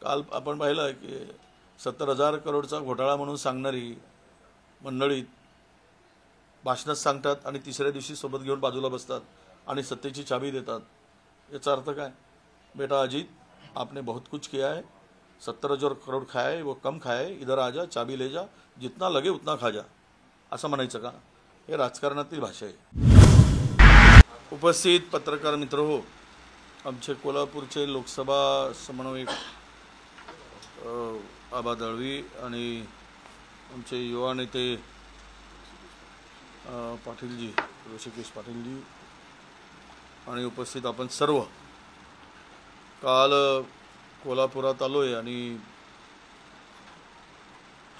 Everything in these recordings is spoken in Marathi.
काल आपण पाहिलं की 70,000 करोडचा घोटाळा म्हणून सांगणारी मंडळी भाषणात सांगतात आणि तिसऱ्या दिवशी सोबत घेऊन बाजूला बसतात आणि सत्तेची चाबी देतात। याचा अर्थ काय? बेटा अजीत, आपने बहुत कुछ किया है, 70,000 करोड खाया है, वो कम खाया है, इधर आ जा, चाबी ले जा, जितना लगे उतना खा जा, असं म्हणायचं का? हे राजकारणातील भाषा आहे। उपस्थित पत्रकार मित्र हो, आमचे कोल्हापूरचे लोकसभा समन्वयक आबा दळवी आणि आमचे युवा नेते पाटीलजी, ऋषिकेश पाटीलजी आणि उपस्थित आपण सर्व काल कोल्हापुरात आलोय आणि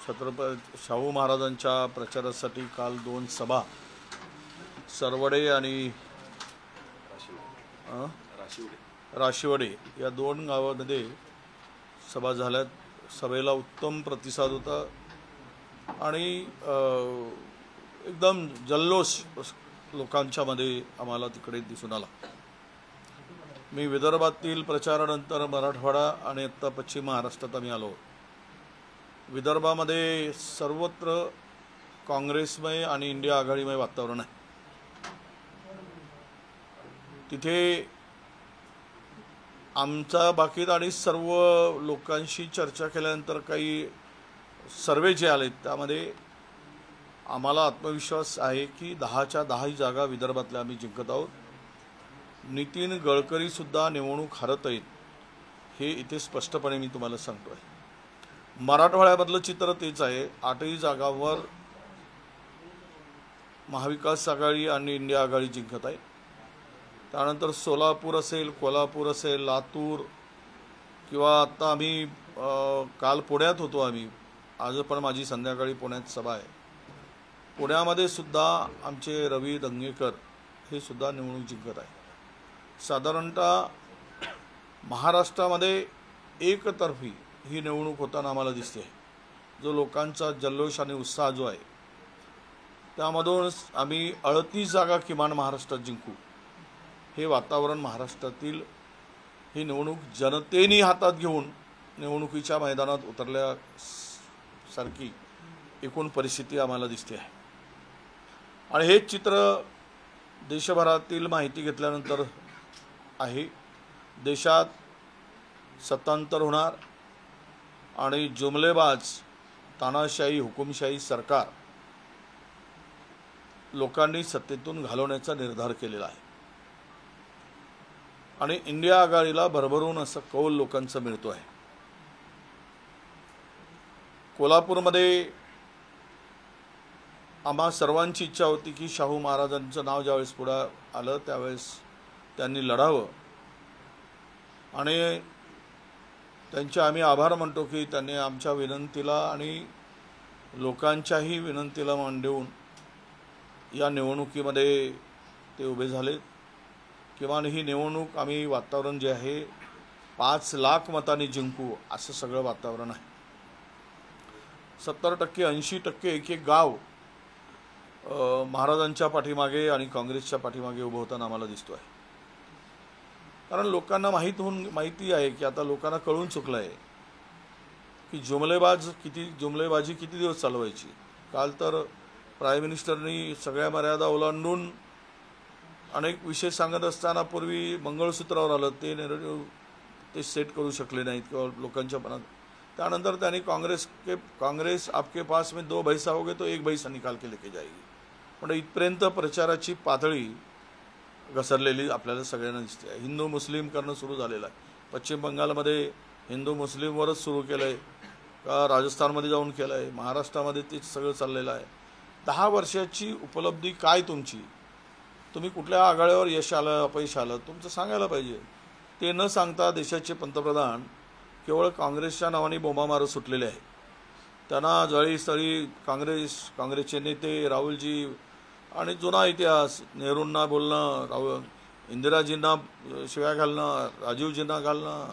छत्रपती शाहू महाराजांच्या प्रचारासाठी काल 2 सभा सरवडे आणि राशिवडे या 2 गावांमध्ये सभा झाल्यात। सभेला उत्तम प्रतिसाद होता आणि एकदम जल्लोष लोकांच्या मध्ये आम्हाला तिकडे दिसून आला। मी विदर्भातील प्रचारानंतर मराठवाडा आणि आता पश्चिम महाराष्ट्रात आम्ही आलो। विदर्भामध्ये सर्वत्र काँग्रेसमय आणि इंडिया आघाडीमय वातावरण आहे। तिथे आमचा बाकीत आणि सर्व लोकांशी चर्चा केल्यानंतर काही सर्वे जे आले त्यामध्ये आम्हाला आत्मविश्वास आहे की 10च्या 10 जागा विदर्भातल्या आम्ही जिंकत आहोत। नितीन गडकरी सुद्धा निवडणूक हरत आहेत हे इथे स्पष्टपणे मी तुम्हाला सांगतोय। मराठवाड्यामधलं चित्र तेच आहे। 8ही जागांवर महाविकास आघाडी आणि इंडिया आघाडी जिंकत आहे। त्यानंतर सोलापूर असेल, कोल्हापूर असेल, लातूर किंवा आता आम्ही काल पुण्यात होतो, आम्ही आज पण माझी संध्याकाळी पुण्यात सभा आहे। पुण्यामध्ये सुद्धा आमचे रवी दंगेकर हे सुद्धा निवडणूक जिंकत आहे। साधारणतः महाराष्ट्रामध्ये एकतर्फी ही निवडणूक होताना आम्हाला दिसते। जो लोकांचा जल्लोष आणि उत्साह जो आहे त्यामधून आम्ही 38 जागा किमान महाराष्ट्रात जिंकू हे वातावरण महाराष्ट्रातील ही निवडणूक जनतेने हातात घेऊन निवडणुकीच्या मैदानात उतरल्यासारखी एकूण परिस्थिती आम्हाला दिसते आहे। आणि हे चित्र देशभरातील माहिती घेतल्यानंतर आहे। देशात सत्तांतर होणार आणि जुमलेबाज तानाशाही हुकुमशाही सरकार लोकांनी सत्तेतून घालवण्याचा निर्धार केलेला आहे आणि इंडिया आघाडीला भरभरून असं कौल लोकांचं मिळतो आहे। कोल्हापूरमध्ये आम्हा सर्वांची इच्छा होती की शाहू महाराजांचं नाव ज्यावेळेस पुढे आलं त्यावेळेस त्यांनी लढावं आणि त्यांचे आम्ही आभार मानतो की त्यांनी आमच्या विनंतीला आणि लोकांच्याही विनंतीला मान देऊन या निवडणुकीमध्ये ते उभे झाले। किमान ही निवडणूक आम्ही वातावरण जे आहे 5 लाख मतांनी जिंकू असं सगळं वातावरण आहे। 70% 80% एक गाव महाराजांच्या पाठीमागे आणि काँग्रेसच्या पाठीमागे उभं होताना आम्हाला दिसतो आहे। कारण लोकांना माहिती आहे की आता लोकांना कळून चुकलं आहे की जुमलेबाजी किती दिवस चालवायची। काल तर प्राईम मिनिस्टरनी सगळ्या मर्यादा ओलांडून अनेक विषय सांगत असताना पूर्वी मंगळसूत्रावर आलं ते सेट करू शकले नाहीत किंवा लोकांच्या मनात। त्यानंतर त्यांनी काँग्रेस आपके पास में 2 पैसा होगे तो 1 पैसा निकाल के लेके जाएगी। म्हणजे इथपर्यंत प्रचाराची पातळी घसरलेली आपल्याला सगळ्यांना दिसते। हिंदू मुस्लिम करणं सुरू झालेलं आहे। पश्चिम बंगालमध्ये हिंदू मुस्लिमवरच सुरू केलं आहे का, राजस्थानमध्ये जाऊन केलं आहे, महाराष्ट्रामध्ये ते सगळं चाललेलं आहे। 10 वर्षाची उपलब्धी काय तुमची? तुम्ही कुठल्या आघाडीवर यश आलं अपयश आलं तुमचं सांगायला पाहिजे। ते न सांगता देशाचे पंतप्रधान केवळ काँग्रेसच्या नावाने बोंबा मारत सुटलेले आहे। त्यांना जळीस्थळी काँग्रेसचे नेते राहुलजी आणि जुना इतिहास, नेहरूंना बोलणं, इंदिराजींना शिव्या घालणं, राजीवजींना घालणं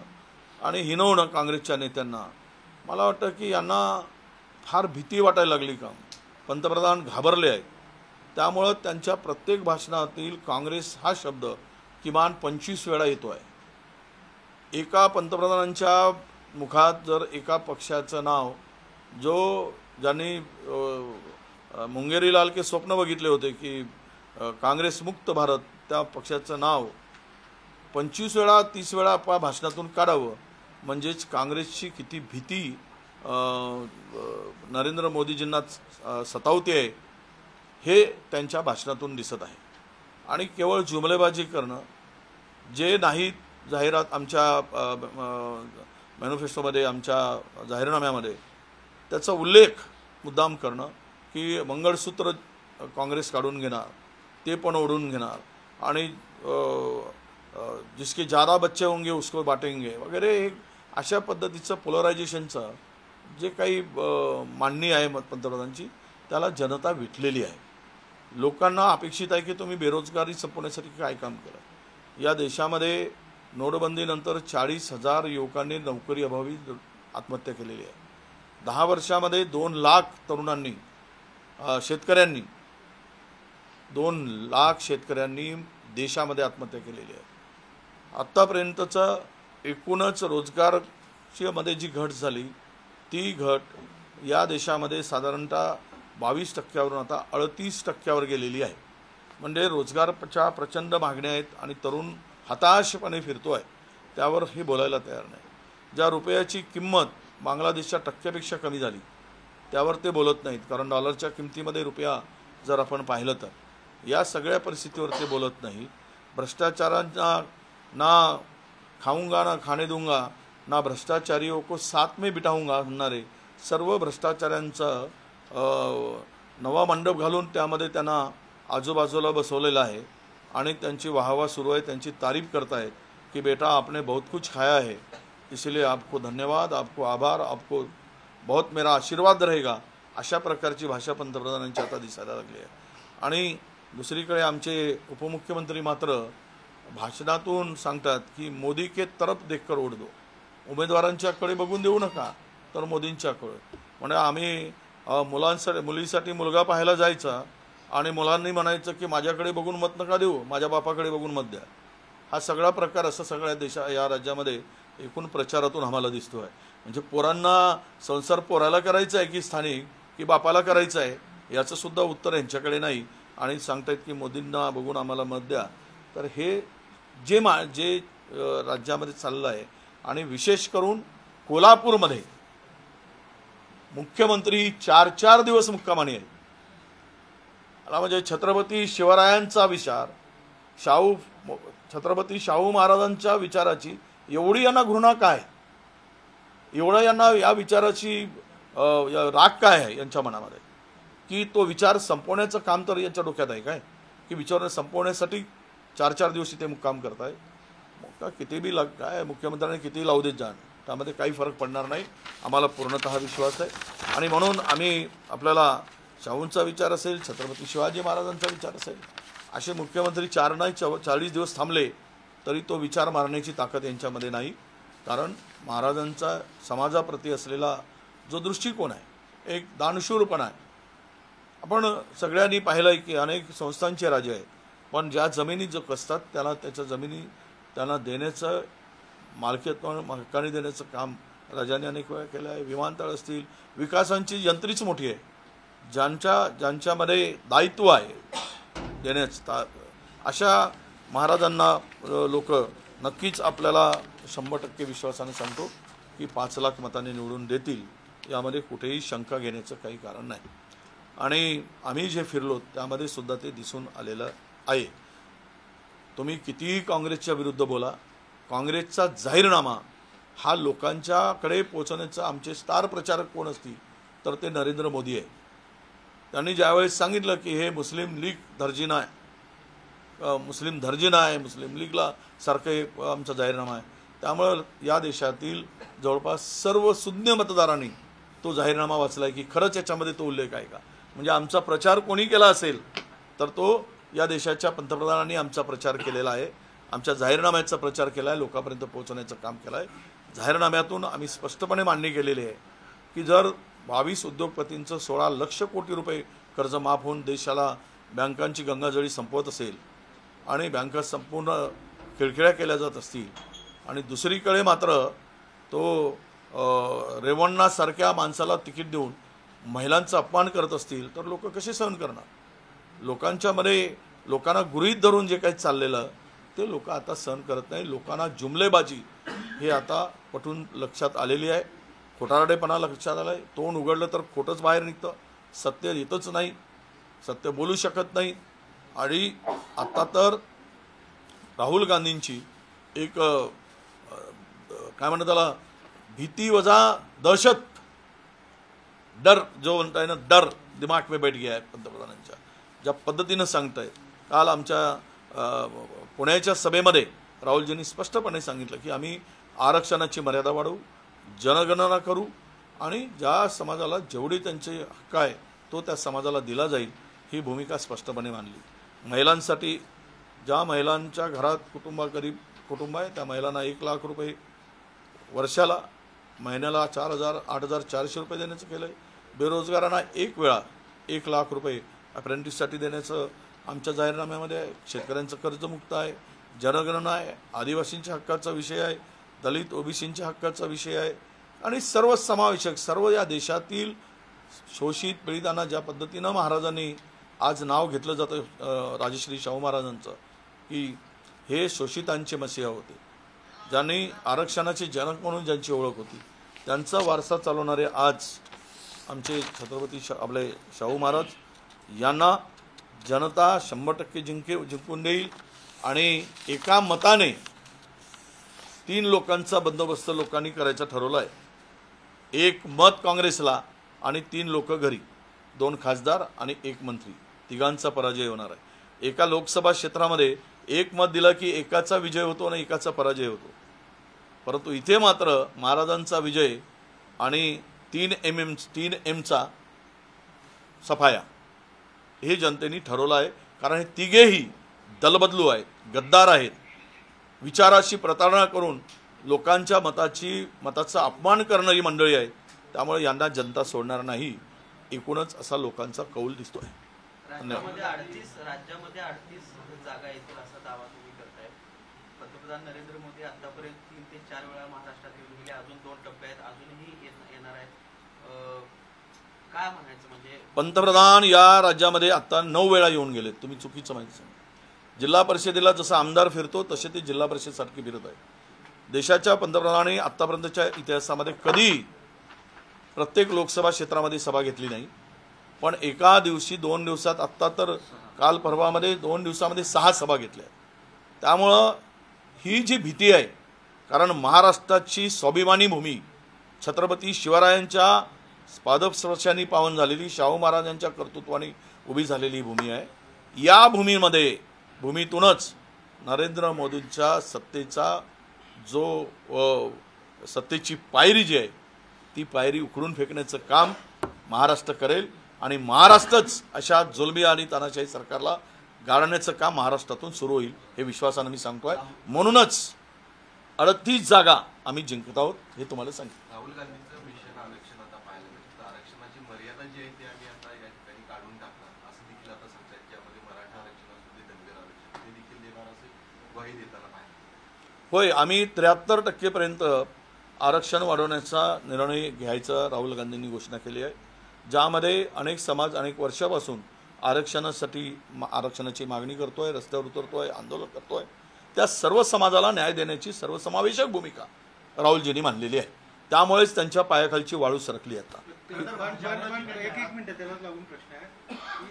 आणि हिनवणं काँग्रेसच्या नेत्यांना। मला वाटतं की यांना फार भीती वाटायला लागली का? पंतप्रधान घाबरले आहेत। त्यामुळे त्यांच्या प्रत्येक भाषणातील काँग्रेस हा शब्द किमान 25 वेळा येतो आहे। एका पंतप्रधानांच्या मुखात जर एका पक्षाचं नाव जो ज्यांनी मुंगेरीलाल के स्वप्न बघितले होते की काँग्रेस मुक्त भारत, त्या पक्षाचं नाव 25 वेळा 30 वेळा भाषणातून काढावं म्हणजेच काँग्रेसची किती भीती नरेंद्र मोदीजींना सतावते हे त्यांच्या भाषणातून दिसत आहे। आणि केवळ जुमलेबाजी करणं, जे नाही जाहिरात आमच्या मॅनिफेस्टोमध्ये, आमच्या जाहीरनाम्यामध्ये त्याचा उल्लेख मुद्दाम करणं की मंगळसूत्र काँग्रेस काढून घेणार, ते पण ओढून घेणार आणि जिसके ज़्यादा बच्चे होंगे उसको बांटेंगे वगैरे, अशा पद्धतीचं पोलरायझेशनचं जे काही मांडणी आहे पंतप्रधानांची, त्याला जनता विटलेली आहे। लोकांना अपेक्षित आहे की तुम्ही बेरोजगारी संपवण्यासाठी काय काम केलं। या देशामध्ये नोटबंदीनंतर 40,000 युवकांनी नोकरी अभावी आत्महत्या केलेली आहे। 10 वर्षामध्ये 2 लाख तरुणांनी, शेतकऱ्यांनी 2 लाख शेतकऱ्यांनी देशामध्ये आत्महत्या केलेली आहे। आत्तापर्यंतचं एकूणच रोजगारची मध्ये जी घट झाली ती घट या देशामध्ये साधारणतः 22% आता 38% गेलेली आहे। म्हणजे रोजगाराच्या प्रचंड मागण्या आहेत आणि तरुण हताशपणे फिरतो आहे, त्यावर हे बोलायला तयार नाही। ज्या रुपयाची किंमत बांगलादेशच्या टक्क्यापेक्षा कमी झाली त्यावर ते बोलत नाहीत, कारण डॉलरच्या किमतीमध्ये रुपया जर आपण पाहिलं तर या सगळ्या परिस्थितीवर ते बोलत नाही। भ्रष्टाचारांना ना खाऊंगा ना खाने दूंगा ना भ्रष्टाचारियों को साथ में बिठाऊंगा म्हणणारे सर्व भ्रष्टाचाऱ्यांचं नवा मंडप घालून त्यामध्ये त्यांना आजूबाजूला बसवलेलं आहे आणि त्यांची वाहवा सुरू आहे, त्यांची तारीफ करतायत की बेटा आपने बहुत कुछ खाया है, इसलिए आपको धन्यवाद, आपको आभार, आपको बहुत मेरा आशीर्वाद रहेगा, अशा प्रकारची भाषा पंतप्रधानांची आता दिसायला लागली आहे। आणि दुसरीकडे आमचे उपमुख्यमंत्री मात्र भाषणातून सांगतात की मोदी के तरफ देखकर वोट दो, उमेदवारांच्याकडे बघून देऊ नका तर मोदींच्याकडे। म्हणजे आम्ही मुलीसाठी मुलगा पाहायला जायचा आणि मुलांनी म्हणायचं की माझ्याकडे बघून मत नका देऊ, माझ्या बापाकडे बघून मत द्या। हा सगळा प्रकार असा सगळ्या या राज्यामध्ये एकूण प्रचारातून आम्हाला दिसतो आहे। म्हणजे पोरांना संसार पोराला करायचा आहे की स्थानिक की बापाला करायचा आहे याचं सुद्धा उत्तर यांच्याकडे नाही आणि सांगतायत की मोदींना बघून आम्हाला मत द्या। तर हे जे राज्यामध्ये चाललं आहे आणि विशेष करून कोल्हापूरमध्ये मुख्यमंत्री 4 दिवस मुक्कामाने आहेत। म्हणजे छत्रपती शिवरायांचा विचार, छत्रपती शाहू महाराजांच्या विचाराची एवढी यांना घृणा काय, एवढा यांना या विचाराची राग काय आहे यांच्या मनामध्ये की तो विचार संपवण्याचं काम तर यांच्या डोक्यात आहे काय की विचार संपवण्यासाठी 4 दिवस इथे मुक्काम करताय। किती बी काय मुख्यमंत्र्यांनी किती लावू देत जाण, त्यामध्ये काही फरक पडणार नाही, आम्हाला पूर्णतः विश्वास आहे। आणि म्हणून आम्ही आपल्याला शाहूंचा विचार असेल, छत्रपती शिवाजी महाराजांचा विचार असेल, असे मुख्यमंत्री 4 नाही 40 दिवस थांबले तरी तो विचार मारण्याची ताकद यांच्यामध्ये नाही। कारण महाराजांचा समाजाप्रती असलेला जो दृष्टिकोन आहे एक दानशूरपणा आहे। आपण सगळ्यांनी पाहिलं की अनेक संस्थांचे राजे आहेत, पण ज्या जमिनी जो कसतात त्याला त्याच्या जमिनी त्यांना देण्याचं मालकीहक्काने हक्काने देण्याचं काम राजांनी अनेक वेळा केलं आहे। विमानतळ असतील, विकासांची यंत्रीच मोठी आहे, ज्यांच्यामध्ये दायित्व आहे देण्याचं, अशा महाराजांना लोक नक्कीच आपल्याला 100% विश्वासाने सांगतो की 5 लाख मतांनी निवडून देतील, यामध्ये कुठेही शंका घेण्याचं काही कारण नाही। आणि आम्ही जे फिरलो त्यामध्ये सुद्धा ते दिसून आलेलं आहे। तुम्ही कितीही काँग्रेसच्या विरुद्ध बोला, काँग्रेसचा जाहीरनामा हा लोकांच्याकडे पोहोचवण्याचा आमचे स्टार प्रचारक कोण असतील तर ते नरेंद्र मोदी आहे। त्यांनी ज्यावेळेस सांगितलं की हे मुस्लिम लीग दर्जिना आहे, मुस्लिम लीगला सारखे आमचा जाहीरनामा आहे, त्यामुळे या देशातील जवळपास सर्व सुज्ञ मतदारांनी तो जाहीरनामा वाचलाय की खरंच याच्यामध्ये तो उल्लेख आहे का। म्हणजे आमचा प्रचार कोणी केला असेल तर तो या देशाच्या पंतप्रधानांनी आमचा प्रचार केलेला आहे, आमच्या जाहीरनाम्याचा प्रचार केला आहे, लोकांपर्यंत पोहोचवण्याचं काम केलं आहे। जाहीरनाम्यातून आम्ही स्पष्टपणे मांडणी केलेली आहे की जर 22 उद्योगपतींचं 16 लक्ष कोटी रुपये कर्ज माफ होऊन देशाला बँकांची गंगाजळी संपवत असेल आणि बँका संपूर्ण खिळखिळ्या केल्या जात असतील आणि दुसरीकडे मात्र तो रेवण्णासारख्या माणसाला तिकीट देऊन महिलांचा अपमान करत असतील तर लोक कसे सहन करणार? लोकांना गृहीत धरून जे काही चाललेलं ते लोक आता सहन करत नाही. लोकांना जुमलेबाजी हे आता पटून लक्षात आलेली आहे. खोटारडेपणा लक्षात आला आहे. तोंड उघडलं तर खोटंच बाहेर निघतं, सत्य येतच नाही, सत्य बोलू शकत नाही. आणि आता तर राहुल गांधींची एक काय म्हणतात त्याला, भीती वजा दहशत, डर जो म्हणताय ना, डर दिमाग में बैठ गया आहे पंतप्रधानांच्या. ज्या पद्धतीनं सांगतायत, काल आमच्या पुण्याच्या सभेमध्ये राहुलजींनी स्पष्टपणे सांगितलं की आम्ही आरक्षणाची मर्यादा वाढवू, जनगणना करू आणि ज्या समाजाला जेवढे त्यांचे हक्क आहे तो त्या समाजाला दिला जाईल, ही भूमिका स्पष्टपणे मांडली. महिलांसाठी ज्या महिलांच्या घरात गरीब कुटुंब आहे त्या महिलांना 1 लाख रुपये वर्षाला, महिन्याला 8,400 रुपये देण्याचं केलं आहे. बेरोजगारांना एक वेळा 1 लाख रुपये अप्रेंटिससाठी देण्याचं आमच्या जाहीरनाम्यामध्ये आहे. शेतकऱ्यांचं कर्जमुक्त आहे, जनगणना आहे, आदिवासींच्या हक्काचा विषय आहे, दलित ओबीसींच्या हक्काचा विषय आहे आणि सर्व समावेशक सर्व या देशातील शोषित पीडितांना ज्या पद्धतीनं महाराजांनी आज नाव घेतलं जातं राजश्री शाहू महाराजांचं की हे शोषितांचे मसीहा होते, ज्यांनी आरक्षणाचे जनक म्हणून ज्यांची ओळख होती, त्यांचा वारसा चालवणारे आज आमचे छत्रपती आपले शाहू महाराज यांना जनता 100% जिंकून देईल. आणि एका मताने 3 लोकांचा बंदोबस्त लोकांनी करायचा ठरवला आहे. 1 मत काँग्रेसला आणि 3 लोक घरी, 2 खासदार आणि 1 मंत्री, तिघांचा पराजय होणार आहे. एका लोकसभा क्षेत्रामध्ये 1 मत दिलं की एकाचा विजय होतो आणि एकाचा पराजय होतो. परंतु इथे मात्र महाराजांचा विजय आणि 3Mचा सफाया हे जनतेने ठरवलं आहे. कारण हे तिघेही दलबदलू आहेत, गद्दार आहेत, विचाराशी प्रतारणा करून लोकांच्या मताचा अपमान करणारी मंडळी आहे. त्यामुळे यांना जनता सोडणार नाही, एकूणच असा लोकांचा कौल दिसतोय. राज्यामध्ये 38 जागा येतील असा दावा तुम्ही करताय. पंतप्रधान नरेंद्र मोदी आतापर्यंत 3 ते 4 वेळा महाराष्ट्रात येऊन गेले, अजून 2 टप्पे आहेत, अजूनही येणार आहेत. काय म्हणायचं म्हणजे पंतप्रधान या राज्यामध्ये आता 9 वेळा येऊन गेलेत. तुम्ही चुकीचं माहिती सांगा. जिल्हा परिषदेला जसा आमदार फिरतो तसे ते जिल्हा परिषदेसाठी फिरत आहे. देशाच्या पंतप्रधानांनी आतापर्यंतच्या इतिहासामध्ये कधी प्रत्येक लोकसभा क्षेत्रामध्ये सभा घेतली नाही, पण एका दिवशी 2 दिवसात आत्ता तर काल परवामध्ये 2 दिवसामध्ये 6 सभा घेतल्या. त्यामुळं ही जी भीती आहे, कारण महाराष्ट्राची स्वाभिमानी भूमी छत्रपती शिवरायांच्या पादस्पर्शांनी पावन झालेली, शाहू महाराजांच्या कर्तृत्वाने उभी झालेली भूमी आहे. या भूमीतूनच नरेंद्र मोदींच्या सत्तेची पायरी जी आहे ती पायरी उखडून फेकण्याचं काम महाराष्ट्र करेल आणि महाराष्ट्रच अशा जुलमी आणि तानाशाही सरकारला गाळण्याचं काम महाराष्ट्रातून सुरू होईल हे विश्वासाने मी सांगतोय. म्हणूनच 38 जागा आम्ही जिंकत आहोत हे तुम्हाला सांगितलं. राहुल गांधींचं मिशन आरक्षण आता पाहायला मिळतं. आरक्षणाची मर्यादा जी आहे ती आम्ही आता या ठिकाणी काढून टाकणार असं देखील आता सांगतात. ज्यामध्ये मराठा आरक्षण असू दे, धनगर आरक्षण ते देखील देणार असे ग्वाही देताना पाहिजे. होय, आम्ही 73% पर्यंत आरक्षण वाढवण्याचा निर्णय घ्यायचा राहुल गांधींनी घोषणा केली आहे. ज्यामध्ये अनेक समाज अनेक वर्षापासून आरक्षणाची मागणी करतोय, रस्त्यावर उतरतोय, आंदोलन करतोय. त्या सर्व समाजाला न्याय देण्याची सर्वसमावेशक भूमिका राहुलजींनी मांडलेली आहे. त्यामुळेच त्यांच्या पायाखालची वाळू सरकली. आता एक मिनिट त्याला लागून प्रश्न आहे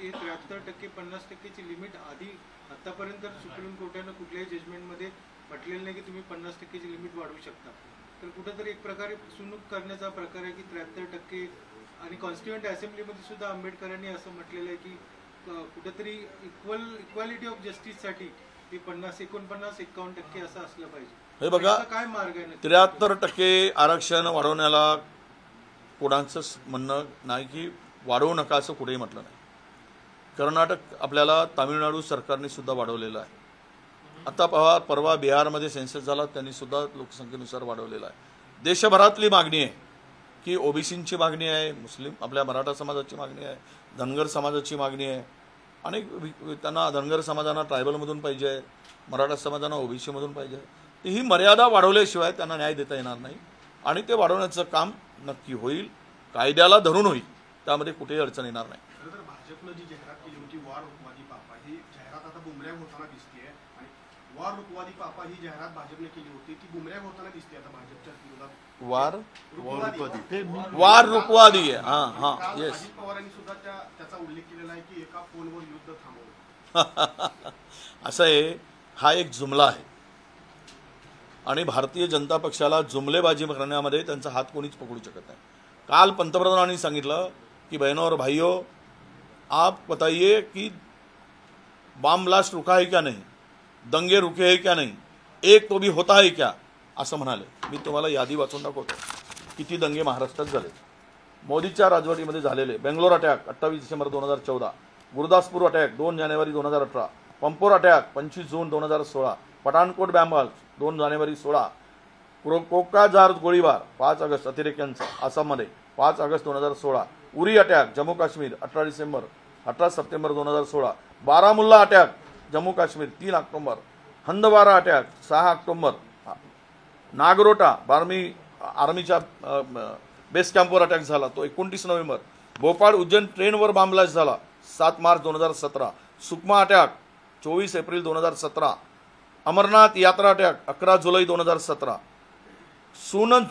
की 73% 50%ची लिमिट आधी आतापर्यंत सुप्रीम कोर्टानं कुठल्याही जजमेंटमध्ये म्हटलेलं नाही की तुम्ही 50%ची लिमिट वाढवू शकता. तर कुठेतरी एक प्रकारे फसवणूक करण्याचा प्रकार आहे की 73%. आणि कॉन्स्टिट्युएंट असेंब्लीमध्ये सुद्धा आंबेडकरांनी असं म्हटलेलं आहे की कुठेतरी इक्वालिटी ऑफ जस्टिससाठी ती 50, 49, 51% असं असलं पाहिजे. हे बघा, काय मार्ग आहे? 73% आरक्षण वाढवण्याला कोणाचंच म्हणणं नाही की वाढवू नका असं कुठेही म्हटलं नाही. कर्नाटक आपल्याला तामिळनाडू सरकारने सुद्धा वाढवलेलं आहे. आता परवा बिहारमध्ये सेन्सस झाला, त्यांनी सुद्धा लोकसंख्येनुसार वाढवलेला आहे. देशभरातली मागणी आहे की ओबीसींची मागणी आहे, मुस्लिम आपल्या मराठा समाजाची मागणी आहे, धनगर समाजाची मागणी आहे. अनेक त्यांना धनगर समाजांना ट्रायबलमधून पाहिजे आहे, मराठा समाजांना ओबीसीमधून पाहिजे आहे. ही मर्यादा वाढवल्याशिवाय त्यांना न्याय देता येणार नाही. आणि ते वाढवण्याचं काम नक्की होईल, कायद्याला धरून होईल, त्यामध्ये कुठेही अडचण येणार नाही. खरं तर भाजपनं जी जाहिरात केली होती वार रुकवादी पापा, ही जाहिरात आता बुमऱ्या होताना दिसते आणि वार रुकवादी पापा ही जाहिरात भाजपने केली होती, ती बुमऱ्या होताना दिसते आता भाजपच्या विरोधात. वार रुकवादी आहे. हां काल येस. अजित पवारांनी सुद्धा त्याचा उल्लेख केलेला आहे की एका फोनवर युद्ध थांबवलं. असं आहे, हा एक जुमला आहे आणि भारतीय जनता पक्षाला जुमलेबाजी करण्यामध्ये त्यांचा हात कोणीच पकडू शकत नाही. काल पंतप्रधानांनी सांगितलं की बहनों और भाइयों, आप बताइए कि बॉम्ब ब्लास्ट रुका है क्या नहीं, दंगे रुके है क्या नहीं, एक तो भी होता है क्या, असं म्हणाले. मी तुम्हाला यादी वाचून दाखवतो किती दंगे महाराष्ट्रात झाले. मोदीच्या राजवटीमध्ये झालेले: Bangalore attack 28 December 2014, Gurdaspur attack 2 जानेवारी 2018, पंपोर अटॅक 25 जून 2016, पठाणकोट बॅम्बाल 2 जानेवारी 16, कोक्राझार गोळीबार 5 ऑगस्ट अतिरेक्यांचा आसाममध्ये 5 August 2016, Uri attack Jammu Kashmir 18 September 2016, Baramulla attack Jammu Kashmir 3 October, Handwara attack 6 October, Nagrota आर्मीच्या बेस कॅम्पवर अटॅक झाला तो 29 नोव्हेंबर, भोपाळ उज्जैन ट्रेनवर बॉम्ब ब्लास्ट झाला 7 March 2017, Sukma attack 24 April 2017, Amarnath यात्रा अटॅक 11 जुलै 2017,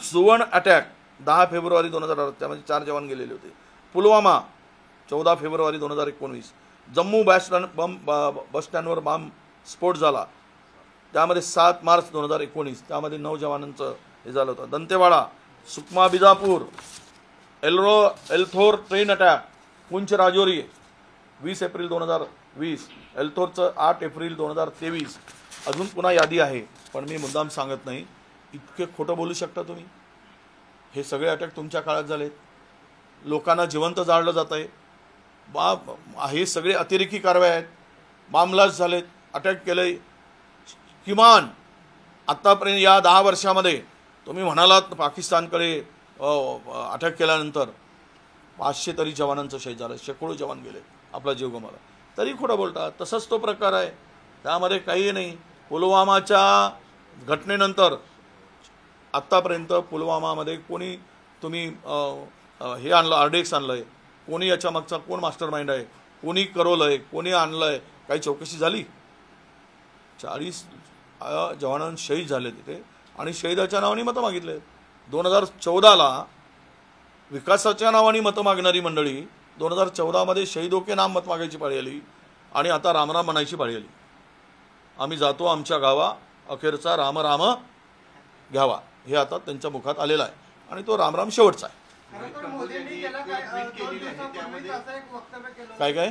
सुवन अटॅक 10 फेब्रुवारी 2018, त्यामध्ये 4 जवान गेलेले होते, पुलवामा 14 फेब्रुवारी 2019, जम्मू बस स्टँडवर बॉम्ब स्फोट झाला त्यामध्ये 7 मार्च 2019, त्यामध्ये 9 जवानांचं हे झालं होतं, Dantewada, Sukma Bijapur, Elthor train attack, Poonch Rajouri 20 April 2020, एल्थोरचं 8 April 2023, अजून पुन्हा यादी आहे पण मी मुद्दाम सांगत नाही. इतके खोटं बोलू शकता तुम्ही? हे सगळे अटॅक तुमच्या काळात झालेत, लोकांना जिवंत जाळलं जात आहे, हे सगळे अतिरेकी कारवाया आहेत, बॉम्ब ब्लास्ट झालेत, अटॅक केलंय. किमान आत्तापर्यंत या 10 वर्षामध्ये तुम्ही म्हणालात पाकिस्तानकडे अटॅक केल्यानंतर 500 तरी जवानांचं शहीद झालं, शेकडो जवान गेले, आपला जीव गमावला, तरी खोटं बोलतात. तसंच तो प्रकार आहे, त्यामध्ये काही नाही. पुलवामाच्या घटनेनंतर आत्तापर्यंत पुलवामामध्ये कोणी तुम्ही हे आणलं, RDX आणलं आहे, कोणी याच्या मागचा कोण मास्टर माइंड आहे, कोणी करवलं आहे, कोणी आणलं आहे, काही चौकशी झाली? 40 जवान शहीद झाले तिथे आणि शहीदाच्या नावाने मतं मागितले. 2014ला विकासाच्या नावाने मतं मागणारी मंडळी 2014मध्ये शहीदो के नाम मत मागायची पाळी आली आणि आता रामराम म्हणायची पाळी आली. आम्ही जातो आमच्या गावा, अखेरचा राम राम घ्यावा, हे आता त्यांच्या मुखात आलेलं आहे आणि तो रामराम शेवटचा आहे. काय काय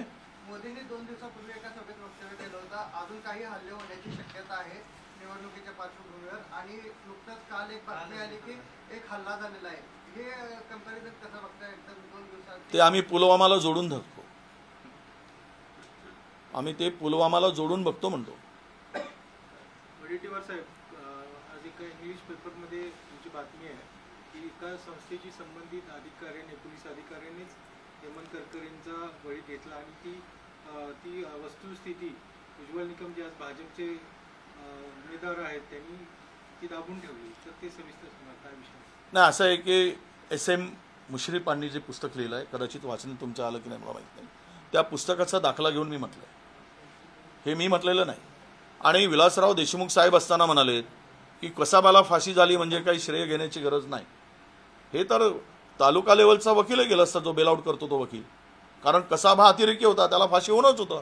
मोदींनी 2 दिवसापूर्वी एका सभेत वक्तव्य केलं होतं, अजून काही हल्ले होण्याची शक्यता आहे निवडणुकीच्या पार्श्वभूमीवर, आणि नुकतंच काल एक बातमी आली की एक हल्ला झालेला आहे. हे कंपॅरिझन कसं बघताय? एकदम 2 दिवसात ते आम्ही पुलवामाला जोडून धरतो, आम्ही ते पुलवामाला जोडून बघतो म्हणतो. वडेट्टीवार साहेब, आज एका इंग्लिश पेपरमध्ये तुमची बातमी आहे की एका संस्थेशी संबंधित अधिकाऱ्याने, पोलीस अधिकाऱ्यानेच हेमंत करकरेंचा बळी घेतला आणि ती वस्तुस्थिती उज्ज्वल निकम जे आज भाजपचे उमेदवार आहेत त्यांनी ती दाबून ठेवली, तर ते सविस्तर सांगा काय विषय? नाही, असं आहे की SM मुश्रीफांनी जे पुस्तक लिहिलं आहे, कदाचित वाचन तुमचं आलं की नाही मला माहीत नाही, त्या पुस्तकाचा दाखला घेऊन मी म्हटलं आहे, हे मी म्हटलेलं नाही. आणि विलासराव देशमुख साहेब असताना म्हणाले की कसाबाला फाशी झाली म्हणजे काही श्रेय घेण्याची गरज नाही. हे तर तालुका लेवलचा वकीलही गेला असता, जो बेलआउट करतो तो वकील, कारण कसाब हा अतिरेकी होता, त्याला फाशी होणंच होतं.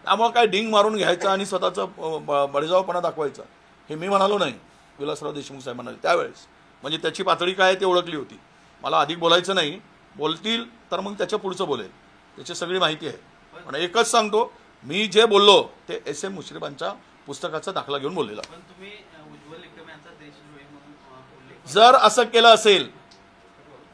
त्यामुळे काय डिंग मारून घ्यायचं आणि स्वतःचं बळजावपणा दाखवायचा, हे मी म्हणालो नाही, विलासराव देशमुख साहेब म्हणाले त्यावेळेस. म्हणजे त्याची पातळी काय आहे ते ओळखली होती. मला अधिक बोलायचं नाही, बोलतील तर मग त्याच्या पुढचं बोलेल, त्याची सगळी माहिती आहे. पण एकच सांगतो, मी जे बोललो ते SM मुश्रीफांच्या पुस्तकाचा दाखला घेऊन बोललेला. पण तुम्ही उज्ज्वल निकम यांचा देशद्रोही म्हणून उल्लेख, जर असं केलं असेल,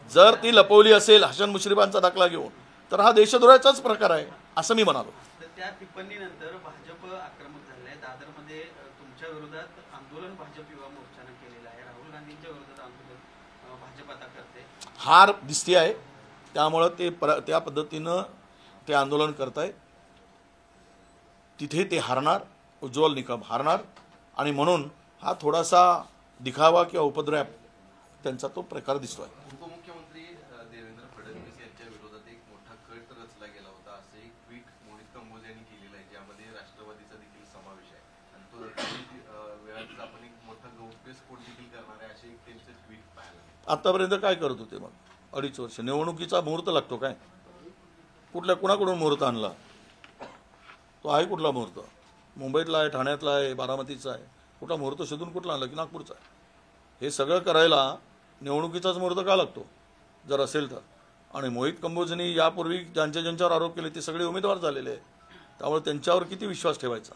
जर ती लपवली असेल हसन मुश्रीफांचा दाखला घेऊन, तर हा देशद्रोहाचाच प्रकार आहे असं मी म्हणालो. तर त्या टिप्पणीनंतर भाजप आक्रमक झाले आहे. दादरमध्ये तुमच्या विरोधात आंदोलन भाजप युवा मोर्चाने केलेलं आहे. राहुल गांधींच्या विरोधात आंदोलन भाजप आता करते. हार दिसते आहे, त्यामुळं ते त्या पद्धतीनं ते आंदोलन करताय. तिथे ते हारणार, उज्ज्वल निकम हारणार, आणि म्हणून हा थोडासा दिखावा किंवा उपद्रव त्यांचा तो प्रकार दिसतोय. उपमुख्यमंत्री देवेंद्र फडणवीस यांच्या विरोधात एक मोठा कट रचला गेला होता असं एक ट्विट मोहित कंबोज यांनी केलेलं आहे, ज्यामध्ये राष्ट्रवादीचा देखील समावेश आहे आणि तो वेळातच आपण एक मोठा गौप्यस्फोट देखील करणार आहे असे एक त्यांचं ट्विट पाहायला मिळालं. आतापर्यंत काय करत होते मग 2.5 वर्ष? निवडणुकीचा मुहूर्त लागतो काय? कुणाकडून मुहूर्त आणला? तो आहे कुठला मुहूर्त? मुंबईतला आहे, ठाण्यातला आहे, बारामतीचा आहे? कुठला मुहूर्त शोधून कुठला आणला की नागपूरचा आहे? हे सगळं करायला निवडणुकीचाच मुहूर्त का लागतो जर असेल तर? आणि मोहित कंबोजनी यापूर्वी ज्यांच्यावर आरोप केले ते सगळे उमेदवार झालेले आहेत, त्यामुळे त्यांच्यावर किती विश्वास ठेवायचा?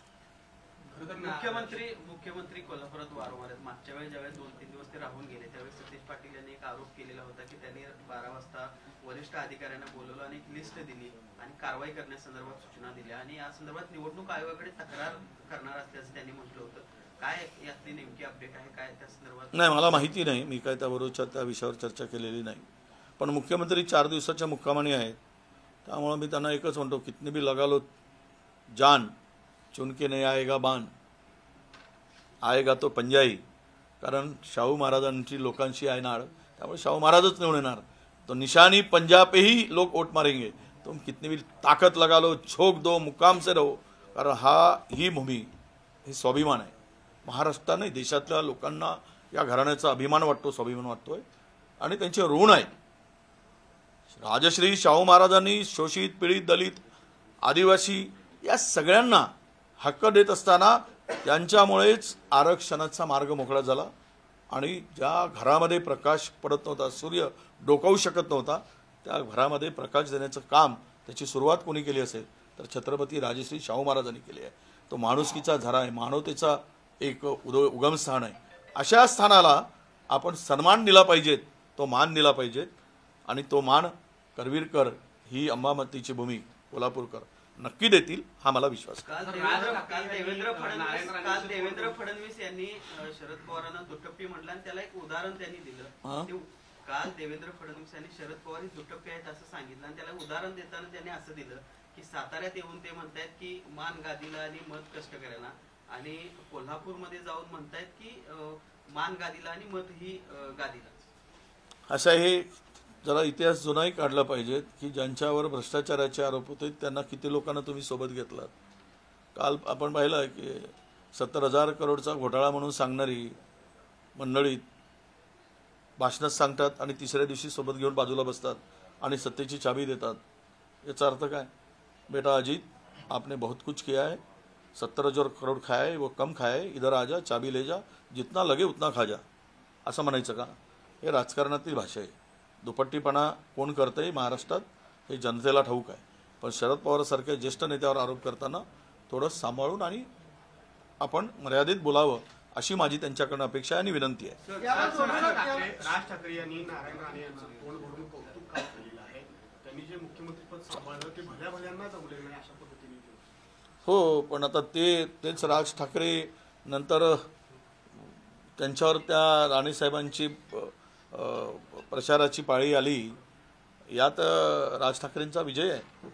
मुख्यमंत्री कोल्हापुरात वारंवार आहेत. मागच्या वेळी ज्यावेळेस 2-3 दिवस ते राहून गेले त्यावेळेस सतीश पाटील यांनी एक आरोप केलेला होता की त्यांनी 12 वाजता वरिष्ठ अधिकाऱ्यांना बोलवलं आणि एक लिस्ट दिली आणि कारवाई करण्यासंदर्भात सूचना दिल्या आणि या संदर्भात निवडणूक आयोगाकडे तक्रार करणार असल्याचं त्यांनी म्हटलं होतं. काय यातली नेमकी अपडेट आहे, काय त्या संदर्भात? नाही, मला माहिती नाही, मी काय त्या विषयावर चर्चा केलेली नाही. पण मुख्यमंत्री 4 दिवसाच्या मुक्कामाने आहेत, त्यामुळे मी त्यांना एकच म्हणतो, कितनी भी लगा लो जान, चुनके नहीं आएगा बाण, आएगा तो पंजाई. कारण शाहू महाराजांची लोकांशी आहे नाळ, त्यामुळे शाहू महाराजच निवडून येणार. तो निशानी पंजाब पे ही लोग वोट मारेंगे. तुम कितनी भी ताकत लगा लो, झोंक दो, मुकाम से रहो. कारण ही भूमी हे स्वाभिमान आहे. महाराष्ट्र नाही, देशातल्या लोकांना या घराण्याचा अभिमान वाटतो, स्वाभिमान वाटतोय आणि त्यांचे ऋण आहे. राजश्री शाहू महाराजांनी शोषित, पीडित, दलित, आदिवासी या सगळ्यांना हक्क देत असताना त्यांच्यामुळेच आरक्षणाचा मार्ग मोकळा झाला आणि ज्या घरामध्ये प्रकाश पडत नव्हता, सूर्य डोकावू शकत नव्हता, त्या घरामध्ये प्रकाश देण्याचं काम, त्याची सुरुवात कोणी केली असेल तर छत्रपती राजश्री शाहू महाराजांनी केली आहे. तो माणुसकीचा झरा आहे, मानवतेचा एक उगमस्थान आहे. अशा स्थानाला आपण सन्मान दिला पाहिजेत, तो मान दिला पाहिजे आणि तो मान करवीरकर ही अंबामातीची भूमी कोल्हापूरकर नक्की देतील, हा मला विश्वास आहे. काल देवेंद्र फडणवीस यांनी शरद पवारांना दुटप्पी म्हटलं आणि त्याला एक उदाहरण त्यांनी दिलं. काल देवेंद्र फडणवीस यांनी शरद पवार ही दुटप्पी आहेत असं सांगितलं आणि त्याला उदाहरण देताना त्यांनी असं दिलं की साताऱ्यात येऊन ते म्हणतायत की मान गादीला आणि मत कष्ट करायला, आणि कोल्हापूरमध्ये जाऊन म्हणतायत की मान गादीला आणि मत ही गादीला. असं हे जरा इतिहास जुनाही काढला पाहिजे की ज्यांच्यावर भ्रष्टाचाराचे आरोप होते त्यांना किती लोकांना तुम्ही सोबत घेतलात. काल आपण पाहिलं की 70,000 करोडचा घोटाळा म्हणून सांगणारी मंडळीत भाषणात सांगतात आणि तिसऱ्या दिवशी सोबत घेऊन बाजूला बसतात आणि सत्तेची चाबी देतात. याचा अर्थ काय? बेटा अजीत, आपने बहुत कुछ किया है, 70,000 करोड खाया है, वो कम खाया है, इधर आ जा, चाबी ले जा, जितना लगे उतना खा जा, असं म्हणायचं का? हे राजकारणातील भाषा आहे. दुपट्टीपणा कोण करतंय महाराष्ट्रात हे जनतेला ठाऊक आहे. पण शरद पवारसारख्या ज्येष्ठ नेत्यावर आरोप करताना थोडं सांभाळून आणि आपण मर्यादित बोलावं अशी माझी त्यांच्याकडनं अपेक्षा आणि विनंती आहे. राज ठाकरे यांनी नारायण राणे यांचं तोंड भरून कौतुक काम केलेलं आहे. त्यांनी जे मुख्यमंत्रीपद सांभाळलं ते भल्या भल्यांना जमलेलं नाही अशा पद्धतीने. हो, पण आता तेच राज ठाकरे नंतर त्यांच्यावर त्या राणेसाहेबांची प्रचाराची पाळी आली. यात राज ठाकरेंचा विजय आहे.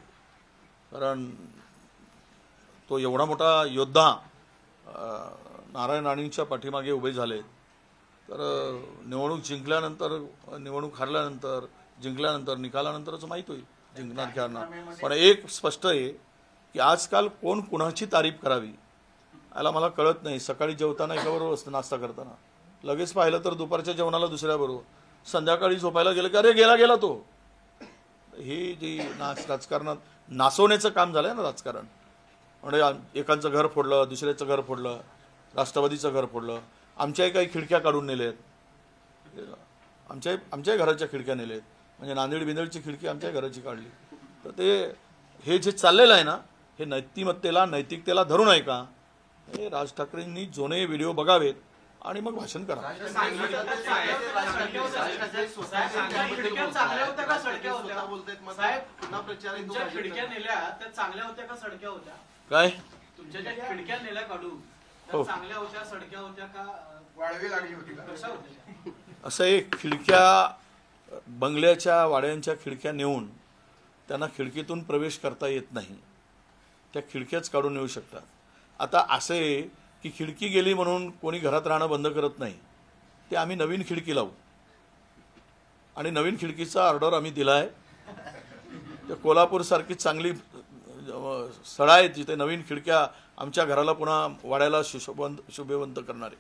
कारण तो एवढा मोठा योद्धा नारायण राणेंच्या पाठीमागे उभे झाले. तर निवडणूक जिंकल्यानंतर, निवडणूक हारल्यानंतर, जिंकल्यानंतर, निकालानंतरच माहीत होईल जिंकणार की हारणार. पण एक स्पष्ट आहे की आजकाल कोण कुणाची तारीफ करावी याला मला कळत नाही. सकाळी जेवताना एकाबरोबर असतं, नाश्ता करताना लगेच पाहिलं तर दुपारच्या जेवणाला दुसऱ्याबरोबर, संध्याकाळी झोपायला गेलं की अरे गेला तो. हे जी राजकारणात नासवण्याचं काम झालंय ना राजकारण. म्हणजे एकांचं घर फोडलं, दुसऱ्याचं घर फोडलं, राष्ट्रवादीचं घर फोडलं, आमच्याही काही खिडक्या काढून नेलेत, आमच्याही घराच्या खिडक्या नेलेत, म्हणजे नांदेड बिंदेडची खिडकी आमच्या घराची काढली. तर हे जे चाललेलं आहे ना, हे नैतिमत्तेला, नैतिकतेला धरून आहे का? हे राज ठाकरेंनी जुने व्हिडिओ बघावेत आणि मग भाषण करा. काय तुमच्या ज्या खिडक्या नेल्या काढून चांगल्या होत्या, सडक्या होत्या का वाळवी लागली होती का? असं एक खिडक्या, बंगल्याच्या वाड्यांच्या खिडक्या नेऊन त्यांना खिडकीतून प्रवेश करता येत नाही, त्या खिडक्याच काढून येऊ शकतात. आता असे की खिडकी गेली म्हणून कोणी घरात राहणं बंद करत नाही, ते आम्ही नवीन खिडकी लावू. आणि नवीन खिडकीचा ऑर्डर आम्ही दिला आहे. कोल्हापूरसारखी चांगली स्थळं आहेत जिथे नवीन खिडक्या आमच्या घराला पुन्हा वाड्याला शुभेवंत करणारे.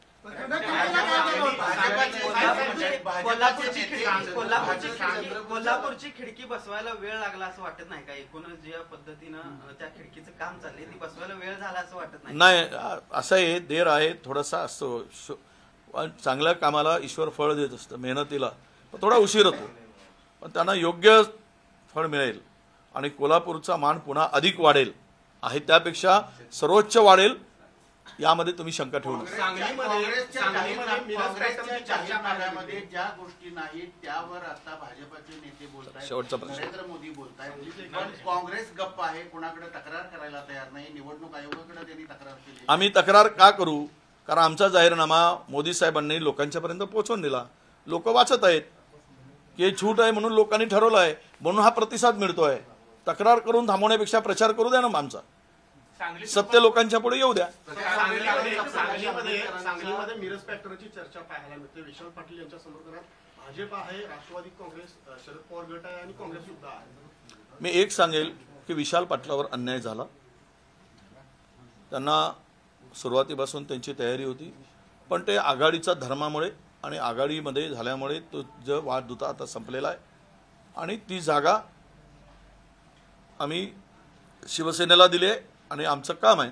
कोल्हापूरची खिडकी बसवायला वेळ लागला असं वाटत नाही का? एकूणच ज्या पद्धतीनं त्या खिडकीचं काम चाललंय ती बसवायला वेळ झाला असं वाटत नाही? नाही, असं आहे, देर आहे, थोडासा असतो. चांगल्या कामाला ईश्वर फळ देत असतं, मेहनतीला थोडा उशीर होतो, पण त्यांना योग्य फळ मिळेल आणि कोल्हापूरचा मान पुन्हा अधिक वाढेल, आहे त्यापेक्षा सर्वोच्च वाढेल, यामध्ये तुम्ही शंका ठेवू नका. जाहीरनाम्यामध्ये ज्या गोष्टी नाहीत त्यावर आता भाजपचे नेते बोलतायत, शेवटचा प्रश्न. नरेंद्र मोदी बोलतायत, पण काँग्रेस गप्प आहे, कोणाकडे तक्रार करायला तयार नाही. निवडणूक आयोगाकडे त्यांनी तक्रार केली. आम्ही तक्रार का करू? कारण आमचा जाहीरनामा मोदी साहेबांनी लोकांच्या पर्यंत पोहोचवून दिला. लोक वाचत आहेत की हे छूट आहे म्हणून लोकांनी ठरवलं आहे, म्हणून हा प्रतिसाद मिळतोय. तक्रार करून थांबवण्यापेक्षा प्रचार करू द्या ना आमचा, सत्य लोकांच्या पुढे येऊ द्या. सांगलीमध्ये मिरज फॅक्टरीची चर्चा पाहायला मिळते. विशाल पाटील यांच्या समर्थनात भाजप आहे, राष्ट्रवादी काँग्रेस, शरद पवार गट आहे आणि काँग्रेस सुद्धा आहे. मी एक सांगेल की विशाल पाटलावर अन्याय झाला. त्यांना सुरुवातीपासून त्यांची तयारी होती, पण ते आघाडीचा धर्मामुळे आणि आघाडीमध्ये झाल्यामुळे तो जो वाद होता आता संपलेला आहे आणि ती जागा आम्ही शिवसेनेला दिली आहे आणि आमचं काम आहे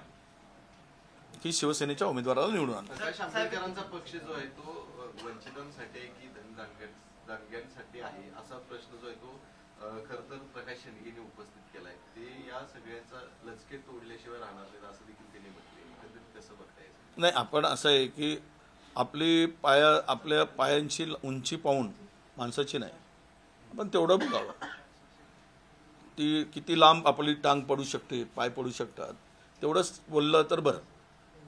की शिवसेनेच्या उमेदवाराला निवडून आणणं. प्रकाश आंबेडकरांचा पक्ष जो आहे तो वंचितांसाठी आहे की दांडग्यांसाठी आहे असा प्रश्न जो आहे तो खरं तर प्रकाश शेंडगेंनी उपस्थित केलाय. ते या सगळ्यांचा लचके तोडल्याशिवाय राहणार नाही असं देखील त्यांनी म्हटले. कसं बघताय? नाही, आपण असं आहे की आपल्या पायांची उंची पाहून माणसाची नाही, आपण तेवढं बघावं ती किती लांब आपली टांग पडू शकते, पाय पडू शकतात, तेवढंच बोललं तर बरं.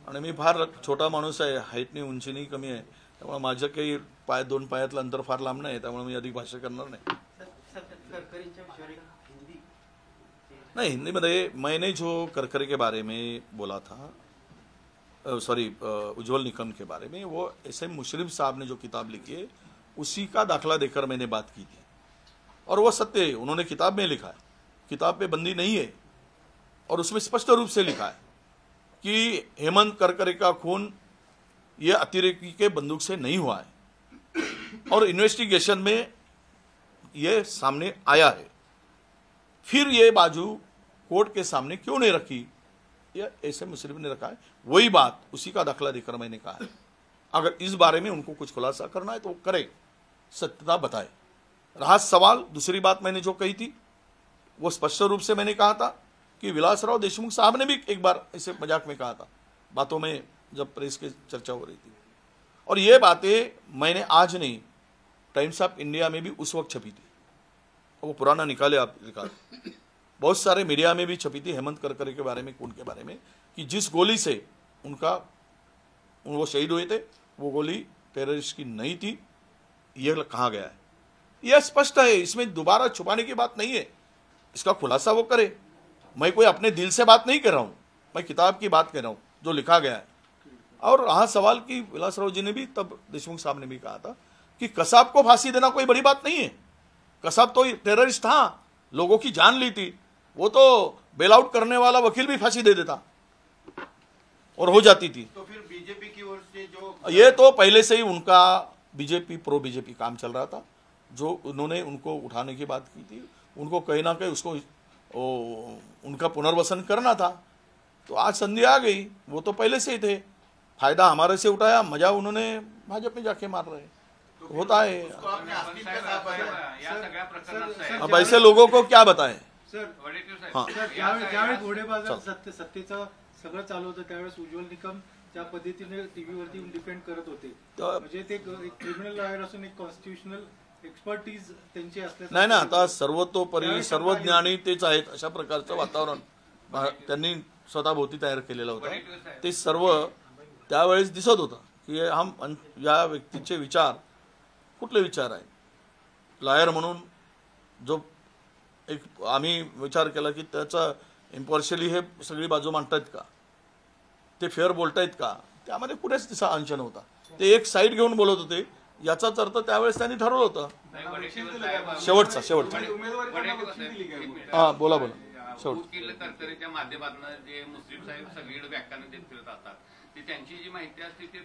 आणि मी फार छोटा माणूस आहे, हाईटनी उंचीनी कमी आहे, त्यामुळे माझं काही दोन पायातलं अंतर फार लांब नाही, त्यामुळे मी अधिक भाष्य करणार नाही. नहीं, हिंदी में मैंने जो करकरे के बारे में बोला था, सॉरी उज्जवल निकम के बारे में, वो एस.एम. मुशर्रफ साहब ने जो किताब लिखी है उसी का दाखला देकर मैंने बात की थी और वो सत्य है. उन्होंने किताब में लिखा है, किताब पे बंदी नहीं है और उसमें स्पष्ट रूप से लिखा है कि हेमंत करकरे का खून ये अतिरेकी के बंदूक से नहीं हुआ है और इन्वेस्टिगेशन में ये सामने आया है. फिर ये बाजू कोर्ट के सामने क्यों नहीं रखी, ये एस.एम. मुशर्रफ ने रखा है. वही बात उसी का दाखला देकर मैंने कहा है. अगर इस बारे में उनको कुछ खुलासा करना है तो वो करे, सत्यता बताए. रहा सवाल, दूसरी बात मैंने जो कही थी वो स्पष्ट रूप से मैंने कहा था कि विलासराव देशमुख साहब ने भी एक बार ऐसे मजाक में कहा था बातों में जब प्रेस की चर्चा हो रही थी, और ये बातें मैंने आज नहीं, टाइम्स ऑफ इंडिया में भी उस वक्त छपी थी, वो पुराना निकाले आप निकाल, बहुत सारे मीडिया में भी छपी थी हेमंत करकरे के बारे में, खून के बारे में, कि जिस गोली से वो शहीद हुए थे वो गोली टेररिस्ट की नहीं थी, ये कहा गया है. यह स्पष्ट है, इसमें दोबारा छुपाने की बात नहीं है. इसका खुलासा वो करे. मैं कोई अपने दिल से बात नहीं कर रहा हूं, मैं किताब की बात कर रहा हूं जो लिखा गया है. और रहा सवाल कि विलासराव जी ने भी, तब देशमुख साहब ने भी कहा था कि कसाब को फांसी देना कोई बड़ी बात नहीं है. कसाब तो टेररिस्ट था, लोगों की जान ली थी, वो तो बेल आउट करने वाला वकील भी फांसी दे देता और हो जाती थी. तो फिर बीजेपी की ओर से जो ये तो पहले से ही उनका बीजेपी प्रो बीजेपी काम चल रहा था, जो उन्होंने उनको उठाने की बात की थी, उनको कहीं ना कहीं उसको उनका पुनर्वसन करना था. तो आज संधि आ गई, वो तो पहले से ही थे, फायदा हमारे से उठाया, मजा उन्होंने भाजपा में जाके मार रहे. होता है. अब ऐसे लोगों को क्या बताएं. सर, हाँ, ज्यावेळी घोडेबाजार सत्तेचं सगळं चालू होतं त्यावेळेस उज्ज्वल निकम त्या पद्धतीने टीव्हीवरती डिपेंड करत होते, म्हणजे ते एक क्रिमिनल लॉयर असून एक कॉन्स्टिट्युशनल एक्सपर्टीज त्यांची असल्यास नाही ना, आता सर्वतोपरी सर्वज्ञानी तेच आहेत अशा प्रकारचं वातावरण त्यांनी स्वतःभोवती तयार केलेलं होतं. ते सर्व त्यावेळेस दिसत होतं की या व्यक्तीचे विचार कुठले विचार आहेत. लॉयर म्हणून जो एक आम्ही विचार केला की त्याचा इम्पार्शियली हे सगळी बाजू मांडतायत का, ते फेअर बोलतायत का, त्यामध्ये कुठेच तिचा अंश नव्हता. ते एक साईड घेऊन बोलत होते याचाच अर्थ त्यावेळेस त्यांनी ठरवलं होतं. शेवटचा हा बोला शेवट. तरतरीच्या माध्यमातून जे मुस्लिम साहेब सगळीकडे व्याख्यानं देत फिरत असतात ती त्यांची जी माहिती असते ती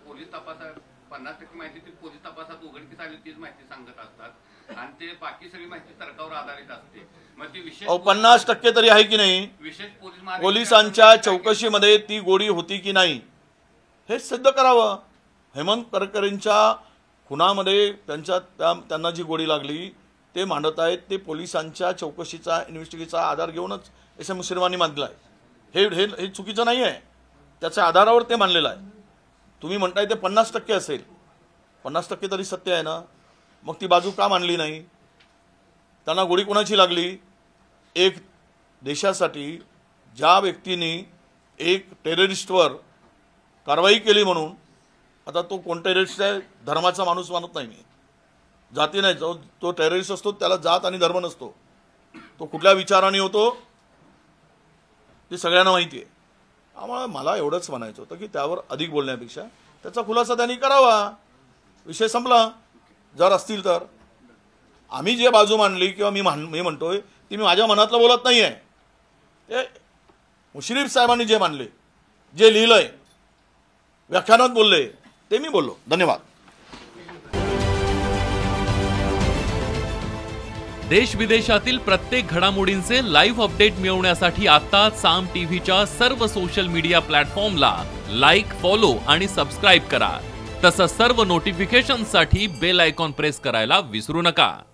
पोलीस तपासात 50% माहिती ती पोलीस तपासात उघडकीस आली तीच माहिती सांगत असतात आणि ते बाकी सगळी माहिती तर्कावर आधारित असते. मग ती विशेष 50% तरी आहे की नाही विशेष पोलिसांच्या चौकशीमध्ये ती गोळी होती की नाही हे सिद्ध करावं. हेमंत करकरेंच्या खुनामध्ये त्यांना जी गोळी लागली ते मांडत आहेत ते पोलिसांच्या चौकशीचा इन्व्हेस्टिगेशनचा आधार घेऊनच एस मुश्रीफांनी मानलं आहे. हे चुकीचं नाही आहे. त्याच्या आधारावर ते मानलेलं आहे. तुम्ही म्हणताय ते 50% असेल, 50% तरी सत्य आहे ना. मग ती बाजू का मांडली नाही? त्यांना गोळी कोणाची लागली? एक देशासाठी ज्या व्यक्तीने एक टेररिस्टवर कारवाई केली म्हणून, आता तो कोण टेररिस्ट आहे धर्माचा माणूस मानत नाही मी, जाती नाही. तो टेररिस्ट असतो त्याला जात आणि धर्म नसतो. तो कुठल्या विचाराने होतो ते सगळ्यांना माहिती आहे. त्यामुळे मला एवढंच म्हणायचं होतं की त्यावर अधिक बोलण्यापेक्षा त्याचा खुलासा त्यांनी करावा. विषय संपला. जर असतील तर आम्ही जे बाजू मांडली किंवा मी म्हणतोय ती मी माझ्या मनातलं बोलत नाही आहे. ते मुश्रीफ साहेबांनी जे मांडले, जे लिहिलंय, व्याख्यानात बोलले ते मी बोललो. धन्यवाद. देश विदेशातील प्रत्येक घडामोडींचे लाईव्ह अपडेट मिळवण्यासाठी आता साम टीव्हीच्या सर्व सोशल मीडिया प्लॅटफॉर्मला लाईक, फॉलो आणि सबस्क्राईब करा. तसंच सर्व नोटिफिकेशनसाठी बेल आयकॉन प्रेस करायला विसरू नका.